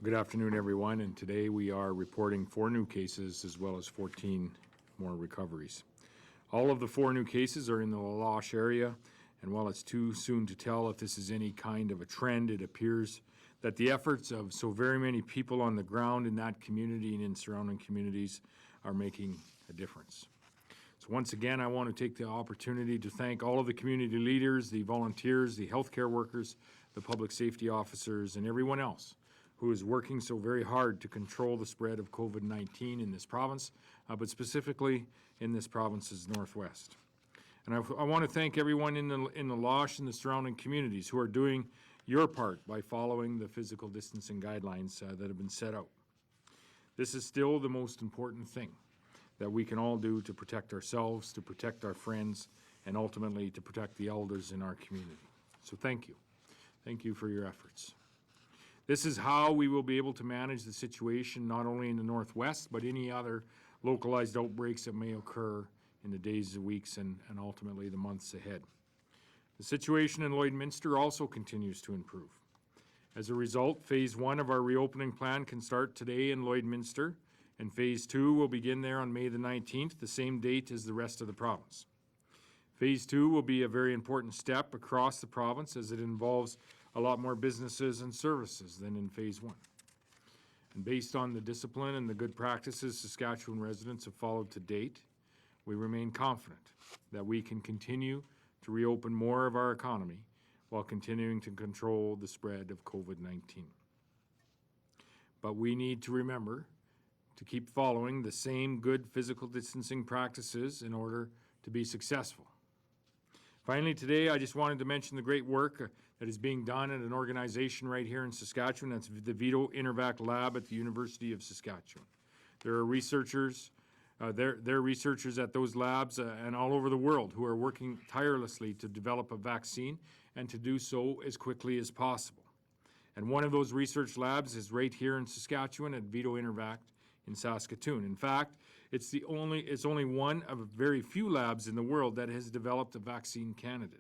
Good afternoon, everyone, and today we are reporting 4 new cases as well as 14 more recoveries. All of the 4 new cases are in the La Loche area, and while it's too soon to tell if this is any kind of a trend, it appears that the efforts of so very many people on the ground in that community and in surrounding communities are making a difference. So once again, I want to take the opportunity to thank all of the community leaders, the volunteers, the healthcare workers, the public safety officers, and everyone else who is working so very hard to control the spread of COVID-19 in this province, but specifically in this province's northwest. And I want to thank everyone in the Loche and the surrounding communities who are doing your part by following the physical distancing guidelines that have been set out. This is still the most important thing that we can all do to protect ourselves, to protect our friends, and ultimately to protect the elders in our community. So thank you. Thank you for your efforts. This is how we will be able to manage the situation not only in the Northwest, but any other localized outbreaks that may occur in the days, weeks, and ultimately the months ahead. The situation in Lloydminster also continues to improve. As a result, Phase 1 of our reopening plan can start today in Lloydminster, and Phase 2 will begin there on May the 19th, the same date as the rest of the province. Phase 2 will be a very important step across the province as it involves a lot more businesses and services than in Phase 1. And based on the discipline and the good practices Saskatchewan residents have followed to date, we remain confident that we can continue to reopen more of our economy while continuing to control the spread of COVID-19. But we need to remember to keep following the same good physical distancing practices in order to be successful. Finally, today, I just wanted to mention the great work that is being done at an organization right here in Saskatchewan. That's the Vito Intervac Lab at the University of Saskatchewan. There are researchers, they're researchers at those labs and all over the world who are working tirelessly to develop a vaccine and to do so as quickly as possible. And one of those research labs is right here in Saskatchewan at Vito Intervac in Saskatoon. In fact, it's only one of very few labs in the world that has developed a vaccine candidate.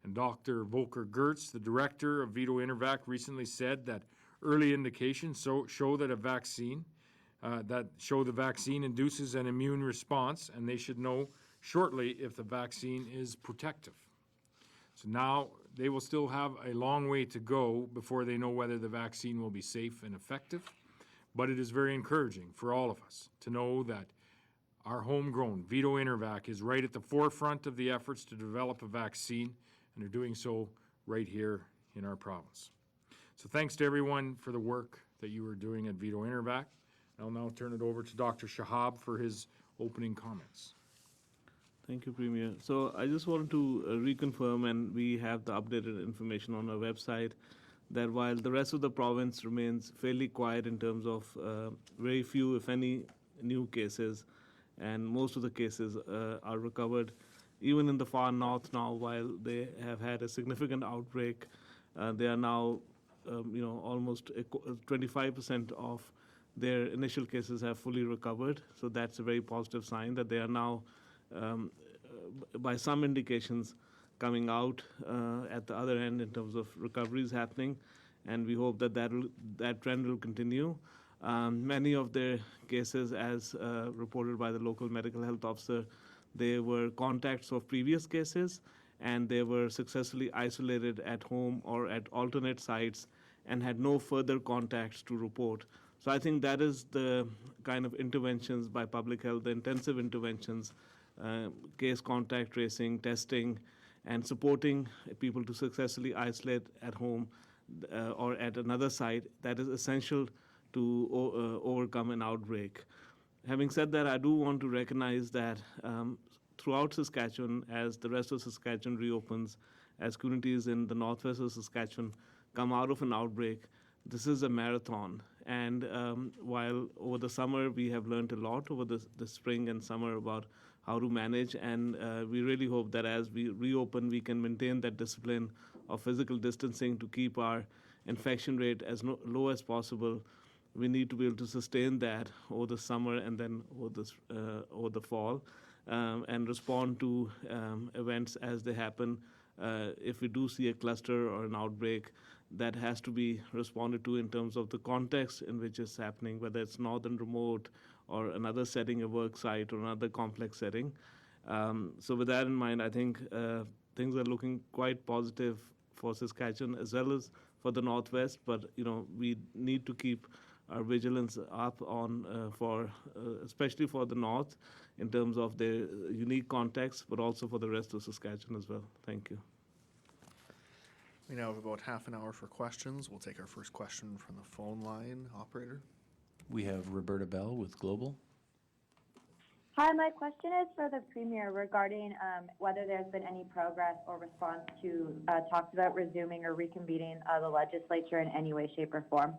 And Dr. Volker Gertz, the director of Vito Intervac, recently said that early indications show that the vaccine induces an immune response, and they should know shortly if the vaccine is protective. So now they will still have a long way to go before they know whether the vaccine will be safe and effective. But it is very encouraging for all of us to know that our homegrown Vito Intervac is right at the forefront of the efforts to develop a vaccine, and are doing so right here in our province. So thanks to everyone for the work that you are doing at Vito Intervac. I'll now turn it over to Dr. Shahab for his opening comments. Thank you, Premier. So I just wanted to reconfirm, and we have the updated information on our website, that while the rest of the province remains fairly quiet in terms of very few, if any, new cases, and most of the cases are recovered, even in the far north now, while they have had a significant outbreak, they are now, almost 25% of their initial cases have fully recovered. So that's a very positive sign that they are now, by some indications, coming out at the other end in terms of recoveries happening, and we hope that that trend will continue. Many of their cases, as reported by the local medical health officer, they were contacts of previous cases, and they were successfully isolated at home or at alternate sites and had no further contacts to report. So I think that is the kind of interventions by public health, the intensive interventions, case contact tracing, testing, and supporting people to successfully isolate at home or at another site that is essential to overcome an outbreak. Having said that, I do want to recognize that throughout Saskatchewan, as the rest of Saskatchewan reopens, as communities in the northwest of Saskatchewan come out of an outbreak, this is a marathon. And while over the summer we have learned a lot over the spring and summer about how to manage, and we really hope that as we reopen, we can maintain that discipline of physical distancing to keep our infection rate as low as possible. We need to be able to sustain that over the summer and then over the fall, and respond to events as they happen. If we do see a cluster or an outbreak, that has to be responded to in terms of the context in which it's happening, whether it's northern remote or another setting, a work site, or another complex setting. So with that in mind, I think things are looking quite positive for Saskatchewan as well as for the Northwest, but we need to keep our vigilance up on especially for the North in terms of the unique context, but also for the rest of Saskatchewan as well. Thank you. We now have about half an hour for questions. We'll take our first question from the phone line. Operator. We have Roberta Bell with Global. Hi, my question is for the Premier regarding whether there's been any progress or response to talks about resuming or reconvening the legislature in any way, shape, or form.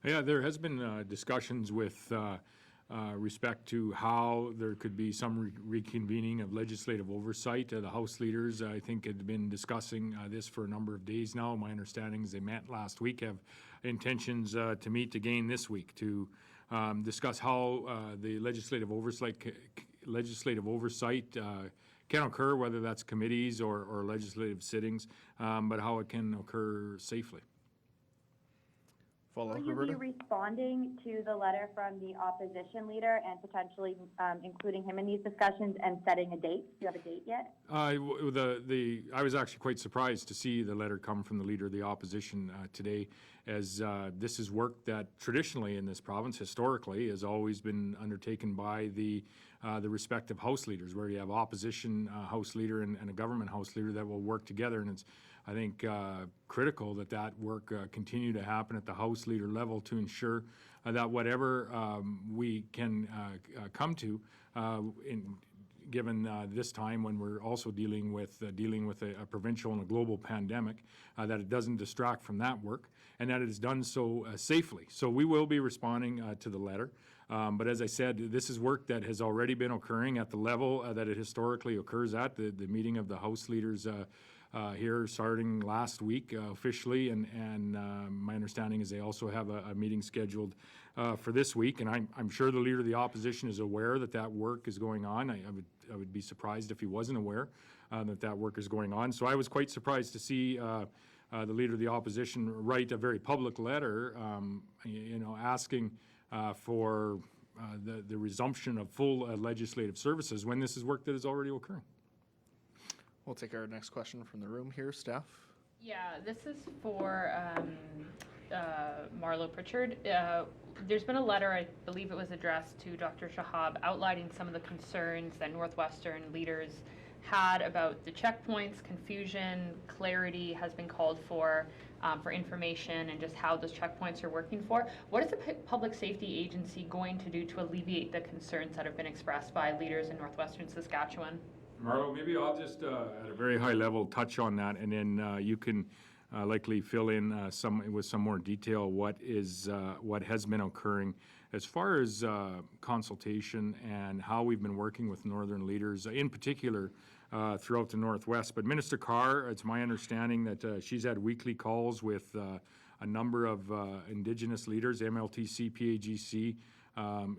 Yeah, there has been discussions with respect to how there could be some reconvening of legislative oversight. The House leaders, I think, had been discussing this for a number of days now. My understanding is they met last week, have intentions to meet again this week to discuss how the legislative oversight can occur, whether that's committees or legislative sittings, but how it can occur safely. Follow up, Will you Roberta? be responding to the letter from the opposition leader and potentially including him in these discussions and setting a date? Do you have a date yet? I was actually quite surprised to see the letter come from the leader of the opposition today, as this is work that traditionally in this province, historically, has always been undertaken by the respective House leaders, where you have opposition House leader and a government House leader that will work together. And it's, I think, critical that that work continue to happen at the House leader level to ensure that whatever we can come to, given this time when we're also dealing with a provincial and a global pandemic, that it doesn't distract from that work and that it is done so safely. So we will be responding to the letter. But as I said, this is work that has already been occurring at the level that it historically occurs at. The meeting of the House leaders here starting last week officially, and my understanding is they also have a meeting scheduled for this week, and I'm sure the Leader of the Opposition is aware that that work is going on. I would be surprised if he wasn't aware that that work is going on. So I was quite surprised to see the Leader of the Opposition write a very public letter, asking for the resumption of full legislative services when this is work that is already occurring. We'll take our next question from the room here. Steph? Yeah, this is for Marlo Pritchard. There's been a letter, I believe it was addressed to Dr. Shahab, outlining some of the concerns that Northwestern leaders had about the checkpoints. Confusion, clarity has been called for information and just how those checkpoints are working for. What is the public safety agency going to do to alleviate the concerns that have been expressed by leaders in Northwestern Saskatchewan? Marlo, maybe I'll just at a very high level touch on that, and then you can likely fill in with some more detail what has been occurring as far as consultation and how we've been working with northern leaders, in particular throughout the Northwest. But Minister Carr, it's my understanding that she's had weekly calls with a number of Indigenous leaders, MLTC, PAGC,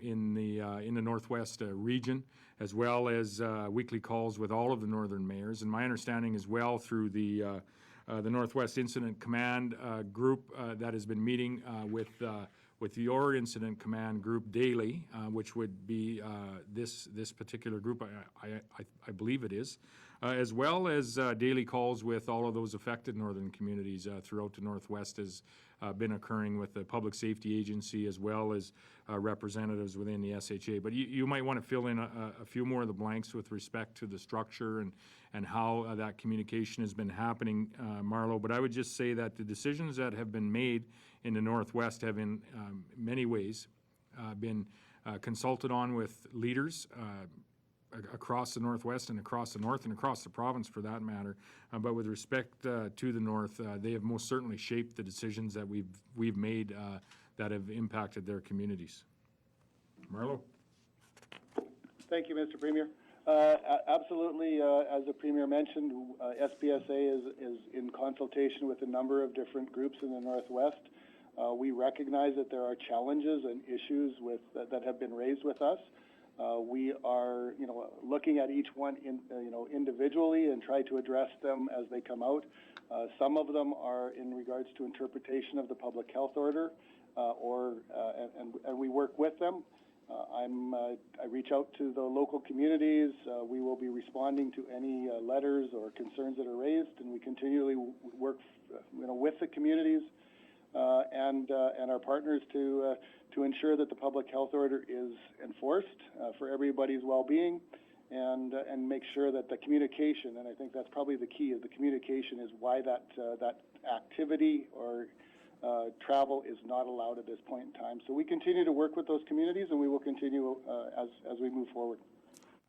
in the Northwest region, as well as weekly calls with all of the northern mayors. And my understanding as well through the Northwest Incident Command group that has been meeting with your Incident Command group daily, which would be this particular group, I believe it is, as well as daily calls with all of those affected northern communities throughout the Northwest has been occurring with the Public Safety Agency as well as representatives within the SHA. But you might want to fill in a few more of the blanks with respect to the structure and how that communication has been happening, Marlo. But I would just say that the decisions that have been made in the Northwest have in many ways been consulted on with leaders across the Northwest and across the North and across the province for that matter. But with respect to the North, they have most certainly shaped the decisions that we've made that have impacted their communities. Marlo? Thank you, Mr. Premier. Absolutely, as the Premier mentioned, SPSA is in consultation with a number of different groups in the Northwest. We recognize that there are challenges and issues that have been raised with us. We are, looking at each one individually and try to address them as they come out. Some of them are in regards to interpretation of the public health order, and we work with them. I reach out to the local communities. We will be responding to any letters or concerns that are raised, and we continually work, with the communities and our partners to ensure that the public health order is enforced for everybody's well-being, and make sure that the communication, and I think that's probably the key, is the communication is why that activity or travel is not allowed at this point in time. So we continue to work with those communities, and we will continue as we move forward.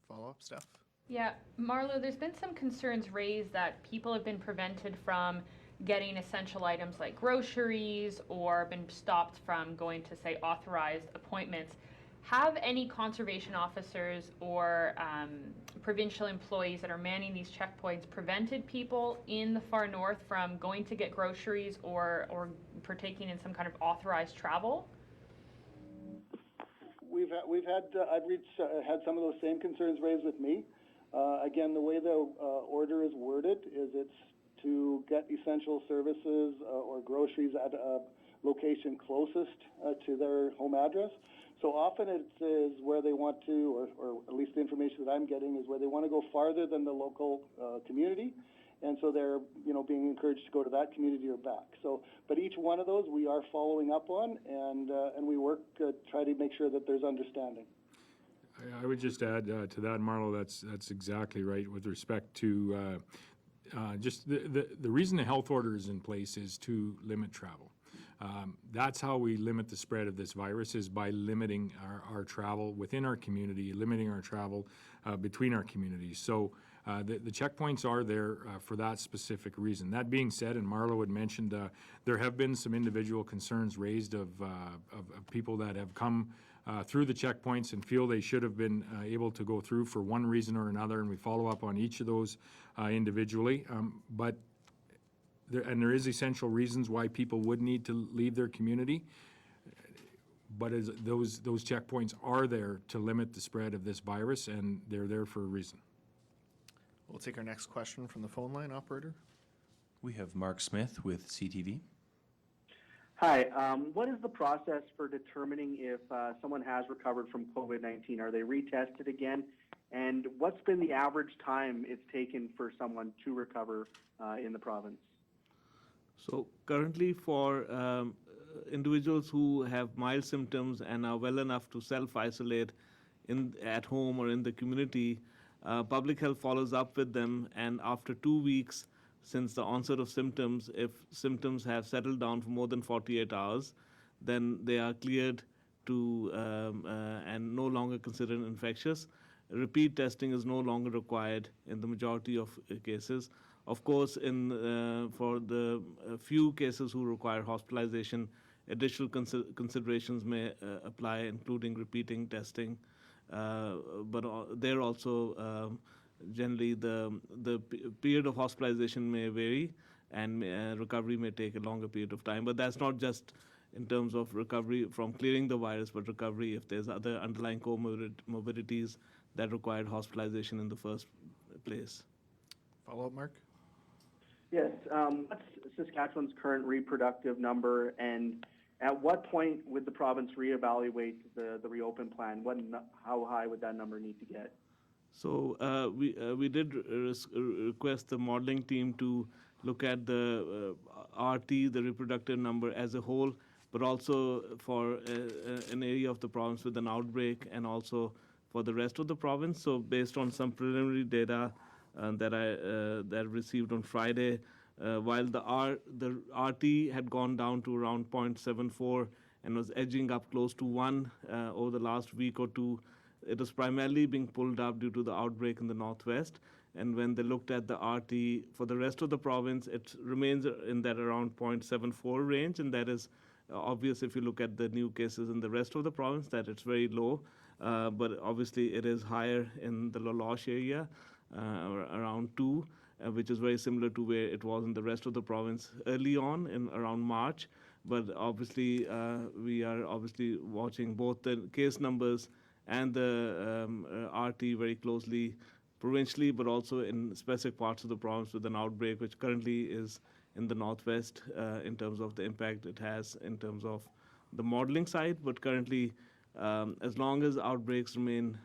Follow-up, Steph? Yeah, Marlo, there's been some concerns raised that people have been prevented from getting essential items like groceries or been stopped from going to, say, authorized appointments. Have any conservation officers or provincial employees that are manning these checkpoints prevented people in the far north from going to get groceries or partaking in some kind of authorized travel? I've had some of those same concerns raised with me. Again, the way the order is worded is it's to get essential services or groceries at a location closest to their home address. So often it is where they want to, or at least the information that I'm getting is where they want to go farther than the local community, and so they're being encouraged to go to that community or back. So, but each one of those we are following up on, and we work try to make sure that there's understanding. I would just add to that, Marlo, that's exactly right with respect to just the reason the health order is in place is to limit travel. That's how we limit the spread of this virus, is by limiting our travel within our community, limiting our travel between our communities. So the checkpoints are there for that specific reason. That being said, and Marlo had mentioned, there have been some individual concerns raised of people that have come through the checkpoints and feel they should have been able to go through for one reason or another, and we follow up on each of those individually. But there is essential reasons why people would need to leave their community, but those checkpoints are there to limit the spread of this virus, and they're there for a reason. We'll take our next question from the phone line, operator. We have Mark Smith with CTV. Hi, what is the process for determining if someone has recovered from COVID-19? Are they retested again? And what's been the average time it's taken for someone to recover in the province? So currently for individuals who have mild symptoms and are well enough to self-isolate at home or in the community, public health follows up with them, and after 2 weeks since the onset of symptoms, if symptoms have settled down for more than 48 hours, then they are cleared to and no longer considered infectious. Repeat testing is no longer required in the majority of cases. Of course, for the few cases who require hospitalization, additional considerations may apply, including repeating testing. But there also, generally, the period of hospitalization may vary, and recovery may take a longer period of time. But that's not just in terms of recovery from clearing the virus, but recovery if there's other underlying comorbidities that required hospitalization in the first place. Follow-up, Mark? Yes, what's Saskatchewan's current reproductive number, and at what point would the province reevaluate the reopen plan? How high would that number need to get? So we did request the modeling team to look at the RT, the reproductive number as a whole, but also for an area of the province with an outbreak, and also for the rest of the province. So based on some preliminary data that I received on Friday, while the RT had gone down to around 0.74 and was edging up close to 1 over the last week or two, it was primarily being pulled up due to the outbreak in the northwest. And when they looked at the RT for the rest of the province, it remains in that around 0.74 range, and that is obvious if you look at the new cases in the rest of the province, that it's very low. But obviously it is higher in the La Loche area, around 2, which is very similar to where it was in the rest of the province early on in around March. But obviously we are obviously watching both the case numbers and the RT very closely provincially, but also in specific parts of the province with an outbreak, which currently is in the northwest in terms of the impact it has in terms of the modeling side. But currently, as long as outbreaks remain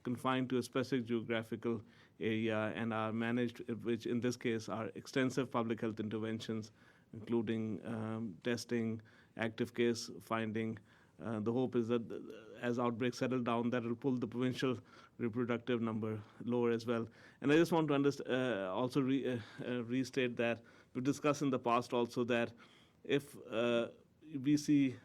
confined to a specific geographical area and are managed, which in this case are extensive public health interventions, including testing, active case finding. The hope is that as outbreaks settle down, that will pull the provincial reproductive number lower as well. And I just want to also restate that we've discussed in the past also that if we see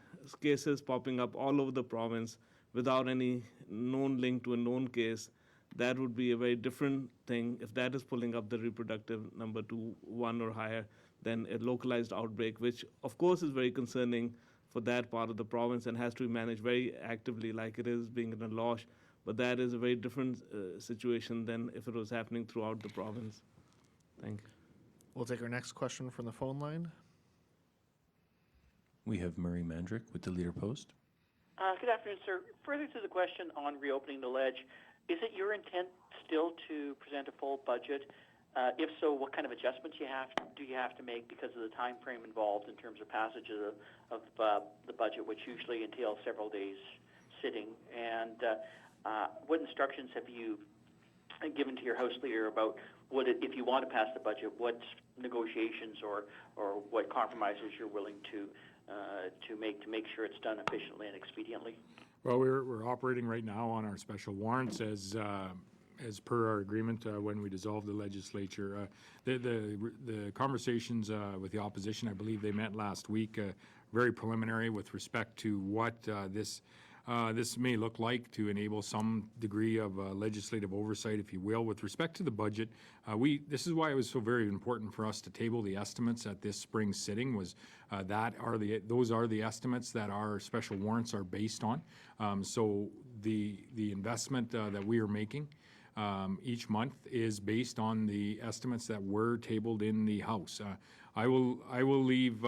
cases popping up all over the province without any known link to a known case, that would be a very different thing if that is pulling up the reproductive number to 1 or higher than a localized outbreak, which of course is very concerning for that part of the province and has to be managed very actively like it is being in a LOSH. But that is a very different situation than if it was happening throughout the province. Thank you. We'll take our next question from the phone line. We have Murray Mandrick with the Leader Post. Good afternoon, sir. Further to the question on reopening the ledge, is it your intent still to present a full budget? If so, what kind of adjustments do you have to make because of the time frame involved in terms of passage of the budget, which usually entails several days sitting? And what instructions have you given to your House Leader about if you want to pass the budget, what negotiations or what compromises you're willing to make sure it's done efficiently and expediently? Well, we're operating right now on our special warrants as per our agreement when we dissolved the legislature. The conversations with the opposition, I believe they met last week, very preliminary with respect to what this may look like to enable some degree of legislative oversight, if you will. With respect to the budget, this is why it was so very important for us to table the estimates at this spring sitting. Those are the estimates that our special warrants are based on. So the investment that we are making each month is based on the estimates that were tabled in the House. I will leave,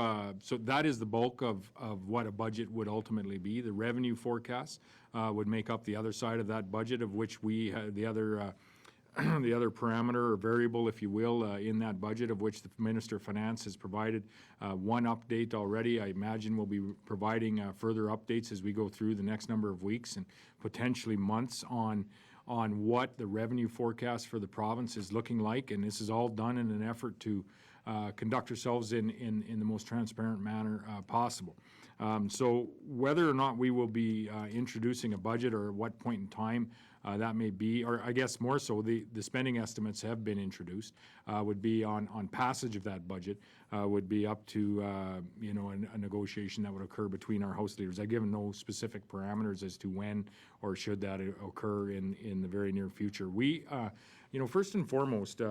so that is the bulk of what a budget would ultimately be. The revenue forecast would make up the other side of that budget, of which we have the other parameter or variable, if you will, in that budget, of which the Minister of Finance has provided one update already. I imagine we'll be providing further updates as we go through the next number of weeks and potentially months on what the revenue forecast for the province is looking like. And this is all done in an effort to conduct ourselves in the most transparent manner possible. So whether or not we will be introducing a budget or at what point in time that may be, or I guess more so, the spending estimates have been introduced, would be on passage of that budget, would be up to a negotiation that would occur between our House Leaders. I've given no specific parameters as to when or should that occur in the very near future. We, first and foremost,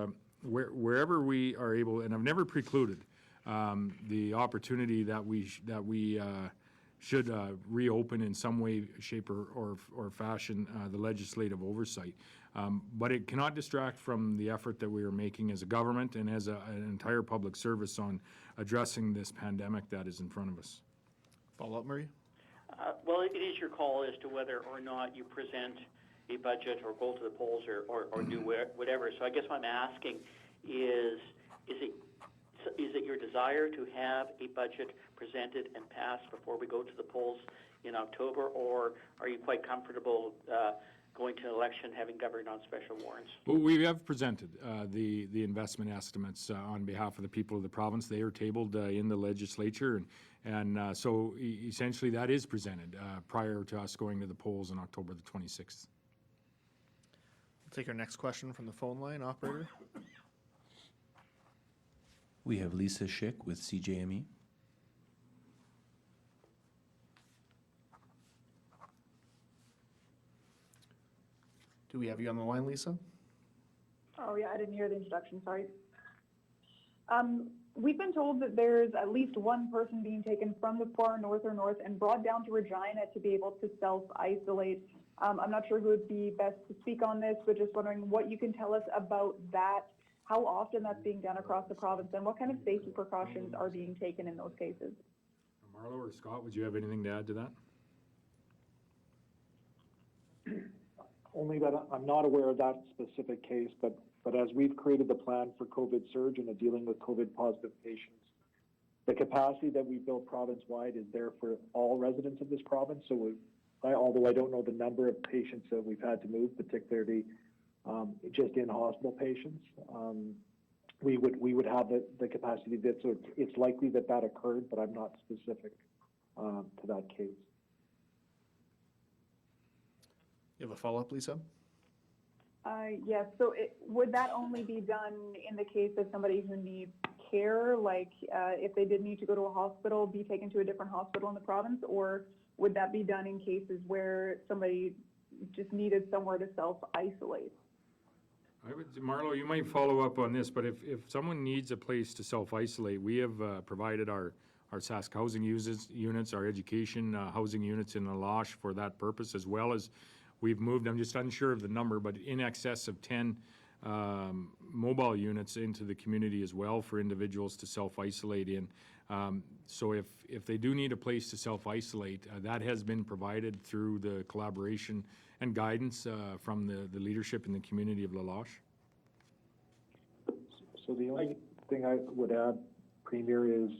wherever we are able, and I've never precluded the opportunity that we should reopen in some way, shape, or fashion the legislative oversight. But it cannot distract from the effort that we are making as a government and as an entire public service on addressing this pandemic that is in front of us. Follow up, Murray? Well, it is your call as to whether or not you present a budget or go to the polls or do whatever. So I guess what I'm asking is it your desire to have a budget presented and passed before we go to the polls in October, or are you quite comfortable going to an election having governed on special warrants? Well, we have presented the investment estimates on behalf of the people of the province. They are tabled in the legislature, and so essentially that is presented prior to us going to the polls on October the 26th. We'll take our next question from the phone line, operator. We have Lisa Schick with CJME. Do we have you on the line, Lisa? Oh, yeah, I didn't hear the introduction, sorry. We've been told that there's at least one person being taken from the far north and brought down to Regina to be able to self-isolate. I'm not sure who would be best to speak on this, but just wondering what you can tell us about that, how often that's being done across the province, and what kind of safety precautions are being taken in those cases. Marlo or Scott, would you have anything to add to that? only that I'm not aware of that specific case, but as we've created the plan for COVID surge and dealing with COVID positive patients, the capacity that we built province-wide is there for all residents of this province. So although I don't know the number of patients that we've had to move, particularly just in hospital patients, we would have the capacity that, so it's likely that occurred, but I'm not specific to that case. You have a follow-up, Lisa? Yes, so would that only be done in the case of somebody who needs care, like if they did need to go to a hospital, be taken to a different hospital in the province, or would that be done in cases where somebody just needed somewhere to self-isolate? Marlo, you might follow up on this, but if someone needs a place to self-isolate, we have provided our Sask housing units, our education housing units in Alash for that purpose, as well as we've moved, I'm just unsure of the number, but in excess of 10 mobile units into the community as well for individuals to self-isolate in. So if they do need a place to self-isolate, that has been provided through the collaboration and guidance from the leadership in the community of Lalash. So the only thing I would add, Premier, is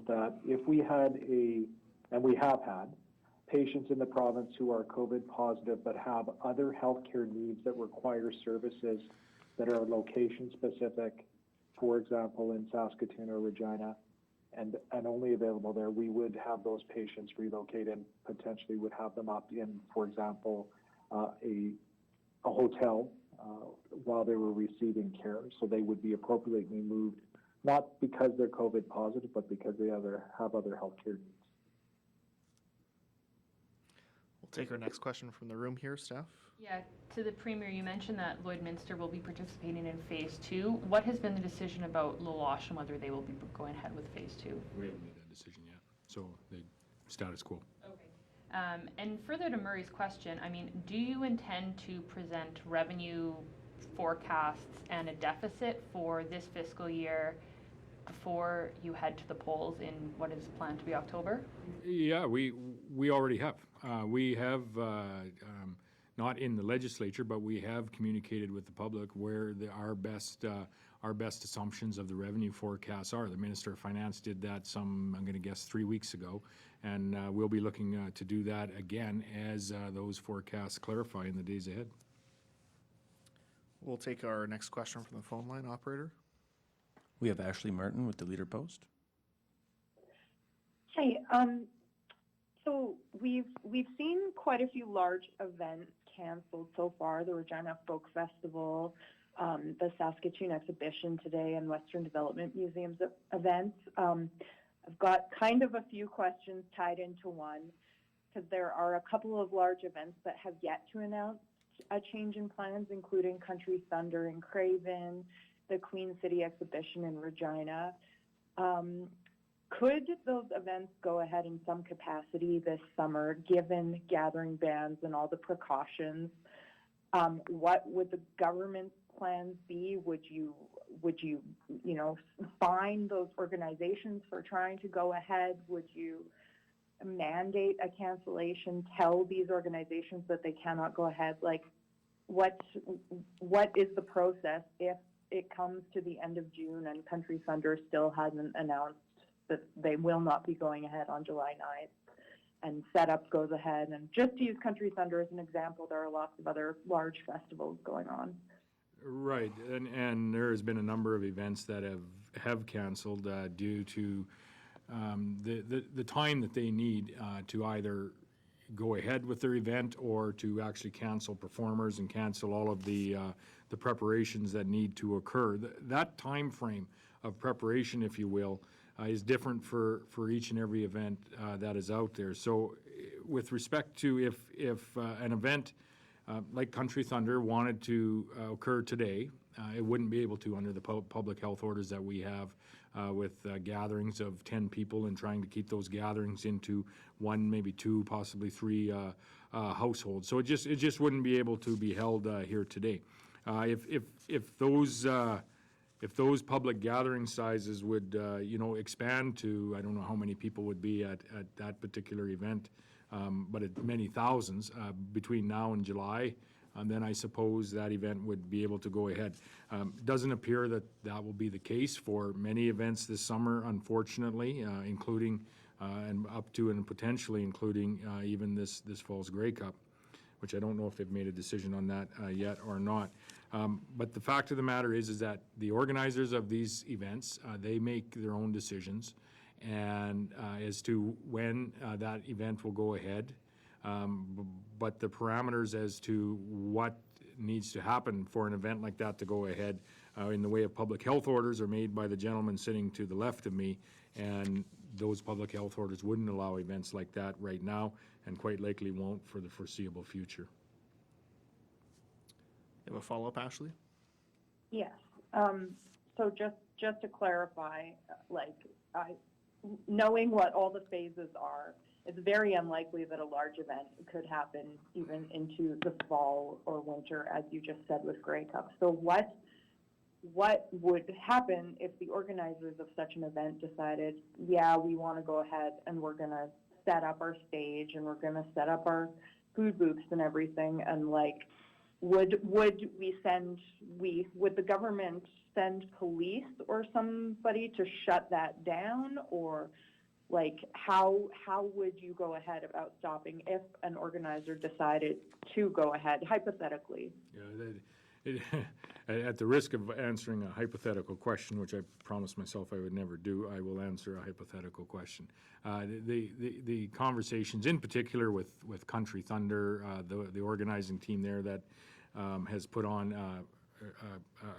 that if we had and we have had, patients in the province who are COVID positive but have other healthcare needs that require services that are location specific, for example, in Saskatoon or Regina, and only available there, we would have those patients relocate and potentially would have them up in, for example, a hotel while they were receiving care. So they would be appropriately moved, not because they're COVID positive, but because they have other healthcare needs. We'll take our next question from the room here, Steph. Yeah, to the Premier, you mentioned that Lloydminster will be participating in Phase 2. What has been the decision about Lalash and whether they will be going ahead with Phase 2? We haven't made that decision yet, so the status quo. Okay. And further to Murray's question, I mean, do you intend to present revenue forecasts and a deficit for this fiscal year before you head to the polls in what is planned to be October? Yeah, we already have. We have, not in the legislature, but we have communicated with the public where our best assumptions of the revenue forecasts are. The Minister of Finance did that I'm going to guess 3 weeks ago, and we'll be looking to do that again as those forecasts clarify in the days ahead. We'll take our next question from the phone line, operator. We have Ashley Martin with the Leader Post. Hi. So we've seen quite a few large events canceled so far. The Regina Folk Festival, the Saskatchewan Exhibition today, and Western Development Museum's events. I've got kind of a few questions tied into one, because there are a couple of large events that have yet to announce a change in plans, including Country Thunder in Craven, the Queen City Exhibition in Regina. Could those events go ahead in some capacity this summer, given gathering bans and all the precautions? What would the government's plans be? Would you fine those organizations for trying to go ahead? Would you mandate a cancellation? Tell these organizations that they cannot go ahead? Like, what is the process if it comes to the end of June and Country Thunder still hasn't announced that they will not be going ahead on July 9th, and Setup goes ahead? And just to use Country Thunder as an example, there are lots of other large festivals going on. Right, and there has been a number of events that have canceled due to the time that they need to either go ahead with their event or to actually cancel performers and cancel all of the preparations that need to occur. That time frame of preparation, if you will, is different for each and every event that is out there. So with respect to if an event like Country Thunder wanted to occur today, it wouldn't be able to under the public health orders that we have with gatherings of 10 people and trying to keep those gatherings into 1, maybe 2, possibly 3 households. So it just wouldn't be able to be held here today. If those if those public gathering sizes would, expand to, I don't know how many people would be at that particular event, but at many thousands between now and July, then I suppose that event would be able to go ahead. Doesn't appear that that will be the case for many events this summer, unfortunately, including and up to and potentially including even this fall's Grey Cup, which I don't know if they've made a decision on that yet or not. But the fact of the matter is that the organizers of these events, they make their own decisions, and as to when that event will go ahead. But the parameters as to what needs to happen for an event like that to go ahead in the way of public health orders are made by the gentleman sitting to the left of me, and those public health orders wouldn't allow events like that right now, and quite likely won't for the foreseeable future. You have a follow-up, Ashley? Yes. So just to clarify, knowing what all the phases are, it's very unlikely that a large event could happen even into the fall or winter, as you just said with Grey Cup. So what would happen if the organizers of such an event decided, yeah, we want to go ahead and we're going to set up our stage and we're going to set up our food booths and everything, and would the government send police or somebody to shut that down, or how would you go ahead about stopping if an organizer decided to go ahead, hypothetically? Yeah, at the risk of answering a hypothetical question, which I promised myself I would never do, I will answer a hypothetical question. The conversations, in particular with Country Thunder, the organizing team there that has put on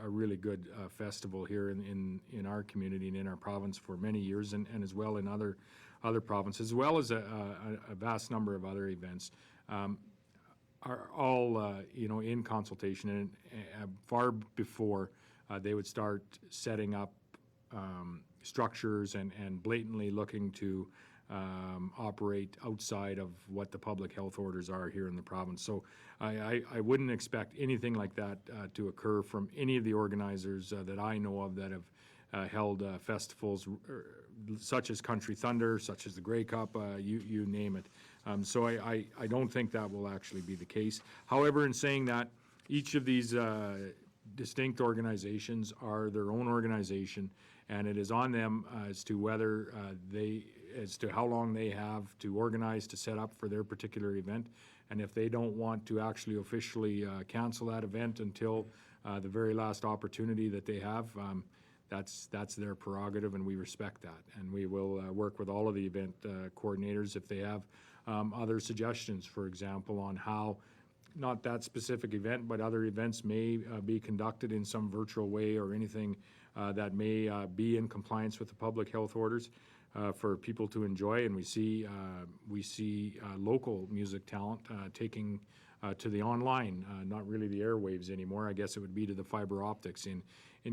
a really good festival here in our community and in our province for many years, and as well in other provinces, as well as a vast number of other events, are all in consultation, and far before they would start setting up structures and blatantly looking to operate outside of what the public health orders are here in the province. So I wouldn't expect anything like that to occur from any of the organizers that I know of that have held festivals such as Country Thunder, such as the Grey Cup, you name it. So I don't think that will actually be the case. However, in saying that, each of these distinct organizations are their own organization, and it is on them as to whether as to how long they have to organize to set up for their particular event. And if they don't want to actually officially cancel that event until the very last opportunity that they have, that's their prerogative, and we respect that. And we will work with all of the event coordinators if they have other suggestions, for example, on how, not that specific event, but other events may be conducted in some virtual way, or anything that may be in compliance with the public health orders for people to enjoy. And we see local music talent taking to the online, not really the airwaves anymore. I guess it would be to the fiber optics in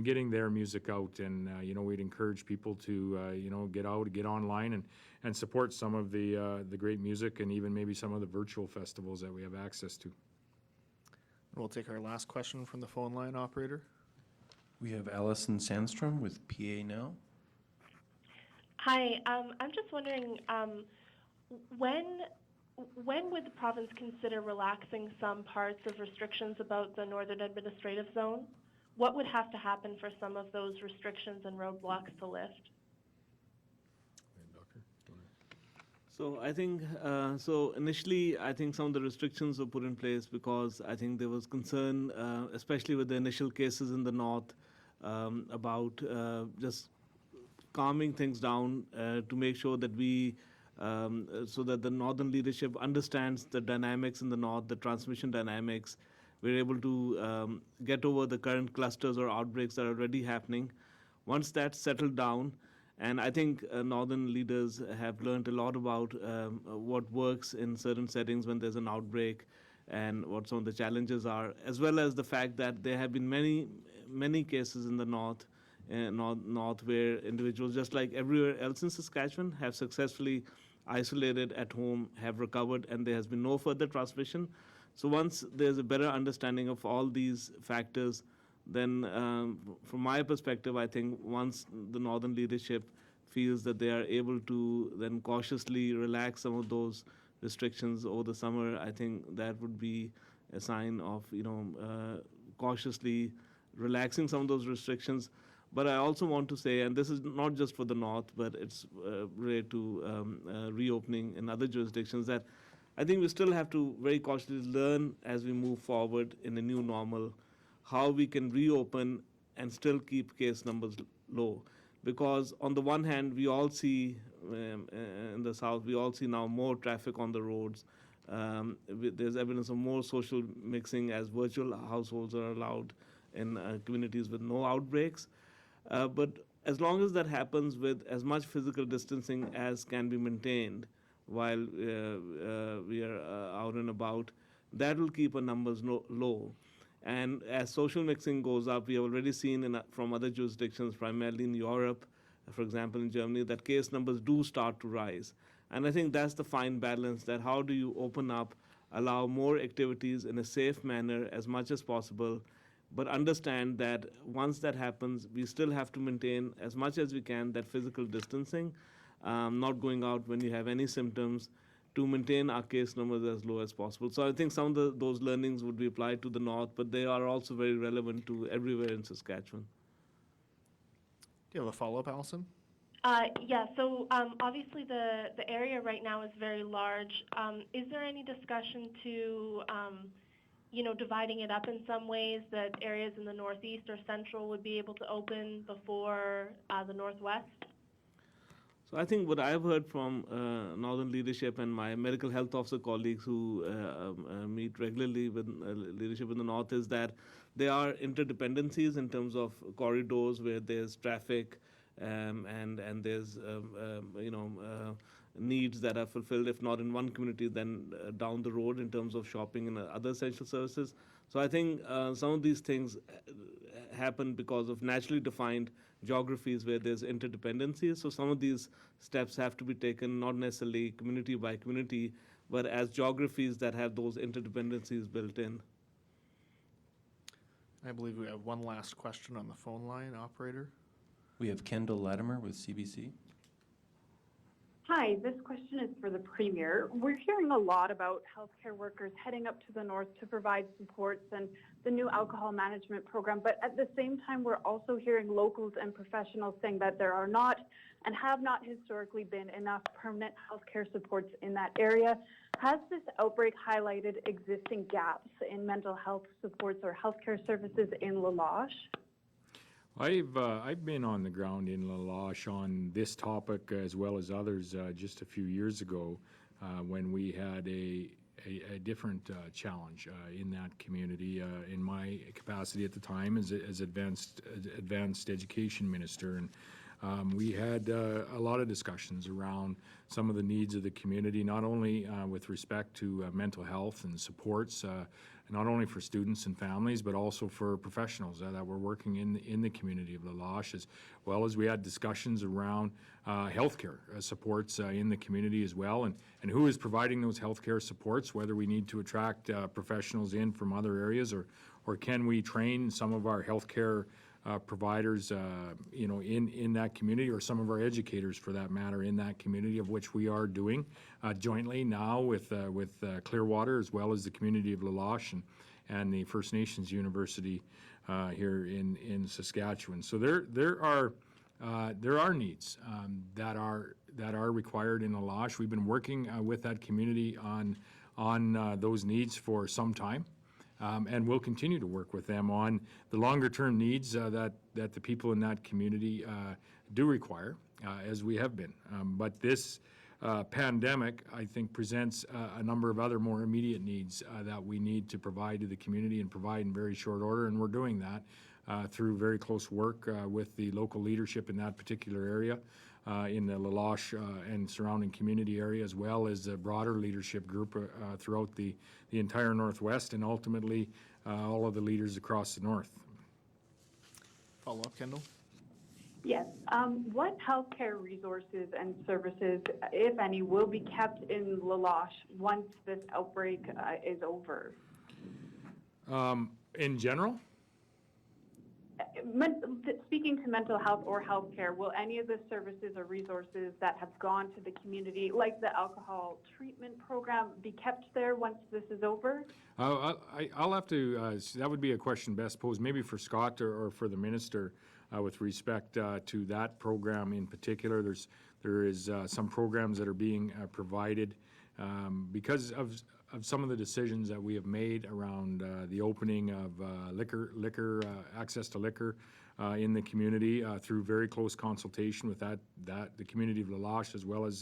getting their music out. And we'd encourage people to get out, get online, and support some of the great music, and even maybe some of the virtual festivals that we have access to. We'll take our last question from the phone line, operator. We have Allison Sandstrom with PA Now. Hi, I'm just wondering, when would the province consider relaxing some parts of restrictions about the Northern Administrative Zone? What would have to happen for some of those restrictions and roadblocks to lift? So I think, initially, I think some of the restrictions were put in place because I think there was concern, especially with the initial cases in the north, about just calming things down to make sure that so that the northern leadership understands the dynamics in the north, the transmission dynamics. We're able to get over the current clusters or outbreaks that are already happening. Once that's settled down, and I think northern leaders have learned a lot about what works in certain settings when there's an outbreak, and what some of the challenges are, as well as the fact that there have been many cases in the north where individuals, just like everywhere else in Saskatchewan, have successfully isolated at home, have recovered, and there has been no further transmission. So once there's a better understanding of all these factors, then from my perspective, I think once the northern leadership feels that they are able to then cautiously relax some of those restrictions over the summer, I think that would be a sign of, cautiously relaxing some of those restrictions. But I also want to say, and this is not just for the north, but it's related to reopening in other jurisdictions, that I think we still have to very cautiously learn as we move forward in a new normal how we can reopen and still keep case numbers low. Because on the one hand, we all see in the south, we all see now more traffic on the roads. There's evidence of more social mixing as virtual households are allowed in communities with no outbreaks. But as long as that happens with as much physical distancing as can be maintained while we are out and about, that will keep our numbers low. And as social mixing goes up, we have already seen from other jurisdictions, primarily in Europe, for example, in Germany, that case numbers do start to rise. And I think that's the fine balance, that how do you open up, allow more activities in a safe manner as much as possible, but understand that once that happens, we still have to maintain as much as we can that physical distancing, not going out when you have any symptoms, to maintain our case numbers as low as possible. So I think some of those learnings would be applied to the north, but they are also very relevant to everywhere in Saskatchewan. Do you have a follow-up, Allison? Yeah, so obviously the area right now is very large. Is there any discussion to, dividing it up in some ways, that areas in the northeast or central would be able to open before the northwest? So I think what I've heard from northern leadership and my medical health officer colleagues who meet regularly with leadership in the north is that there are interdependencies in terms of corridors where there's traffic and there's needs that are fulfilled, if not in one community, then down the road in terms of shopping and other essential services. So I think some of these things happen because of naturally defined geographies where there's interdependencies. So some of these steps have to be taken not necessarily community by community, but as geographies that have those interdependencies built in. I believe we have one last question on the phone line, operator. We have Kendall Latimer with CBC. Hi, this question is for the Premier. We're hearing a lot about healthcare workers heading up to the north to provide supports and the new alcohol management program, but at the same time, we're also hearing locals and professionals saying that there are not and have not historically been enough permanent healthcare supports in that area. Has this outbreak highlighted existing gaps in mental health supports or healthcare services in La Loche? I've been on the ground in La Loche on this topic as well as others just a few years ago when we had a different challenge in that community in my capacity at the time as advanced education minister. And we had a lot of discussions around some of the needs of the community, not only with respect to mental health and supports, not only for students and families, but also for professionals that were working in the community of La Loche, as well as we had discussions around healthcare supports in the community as well, and who is providing those healthcare supports, whether we need to attract professionals in from other areas, or can we train some of our healthcare providers, in that community, or some of our educators, for that matter, in that community, of which we are doing jointly now with Clearwater, as well as the community of La Loche and the First Nations University here in Saskatchewan. So there are needs that are required in La Loche. We've been working with that community on those needs for some time. And we'll continue to work with them on the longer-term needs that the people in that community do require, as we have been. But this pandemic, I think, presents a number of other more immediate needs that we need to provide to the community, and provide in very short order, and we're doing that through very close work with the local leadership in that particular area, in the La Loche and surrounding community area, as well as a broader leadership group throughout the entire Northwest, and ultimately all of the leaders across the North. Follow up, Kendall? Yes. What healthcare resources and services, if any, will be kept in La Loche once this outbreak is over? In general? speaking to mental health or healthcare, will any of the services or resources that have gone to the community, like the alcohol treatment program, be kept there once this is over? I'll have to, that would be a question best posed maybe for Scott or for the minister with respect to that program in particular. There is some programs that are being provided because of some of the decisions that we have made around the opening of liquor, access to liquor in the community through very close consultation with the community of La Loche as well as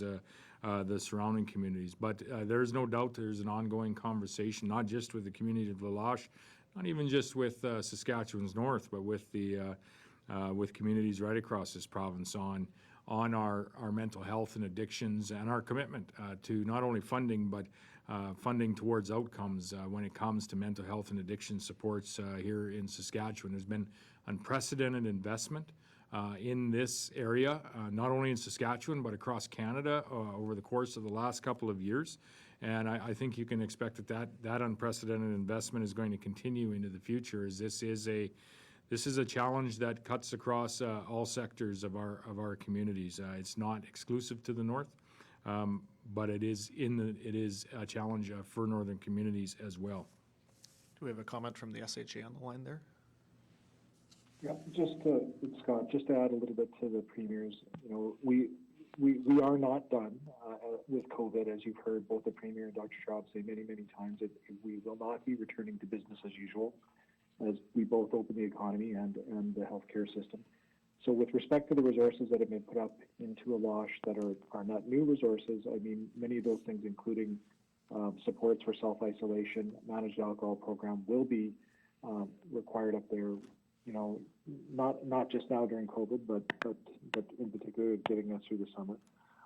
the surrounding communities. But there's no doubt there's an ongoing conversation, not just with the community of La Loche, not even just with Saskatchewan's north, but with with communities right across this province on our mental health and addictions and our commitment to not only funding but funding towards outcomes when it comes to mental health and addiction supports here in Saskatchewan. There's been unprecedented investment in this area, not only in Saskatchewan but across Canada over the course of the last couple of years. And I think you can expect that unprecedented investment is going to continue into the future, as this is a challenge that cuts across all sectors of our communities. It's not exclusive to the north, but it is a challenge for northern communities as well. Do we have a comment from the SHA on the line there? Yeah, it's Scott, just to add a little bit to the premiers, we are not done with COVID, as you've heard both the Premier and Dr. Shahab say many, many times. We will not be returning to business as usual as we both open the economy and the healthcare system. So with respect to the resources that have been put up into La Loche that are not new resources, I mean, many of those things, including supports for self-isolation, managed alcohol program, will be required up there, not just now during COVID, but in particular getting us through the summer.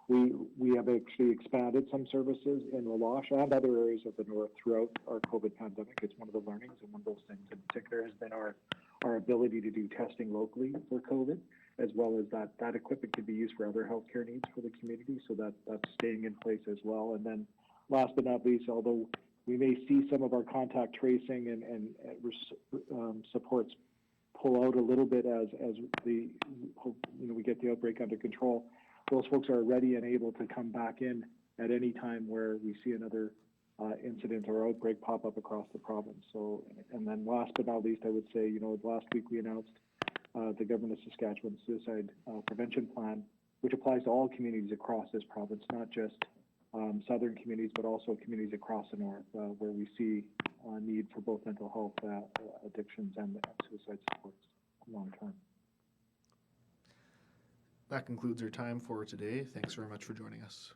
We have actually expanded some services in La Loche and other areas of the north throughout our COVID pandemic. It's one of the learnings, and one of those things in particular has been our ability to do testing locally for COVID, as well as that equipment can be used for other healthcare needs for the community, so that's staying in place as well. And then last but not least, although we may see some of our contact tracing and supports pull out a little bit as we get the outbreak under control, those folks are ready and able to come back in at any time where we see another incident or outbreak pop up across the province. So, and then last but not least, I would say, last week we announced the Government of Saskatchewan Suicide Prevention Plan, which applies to all communities across this province, not just southern communities, but also communities across the north, where we see need for both mental health addictions and suicide supports long term. That concludes our time for today. Thanks very much for joining us.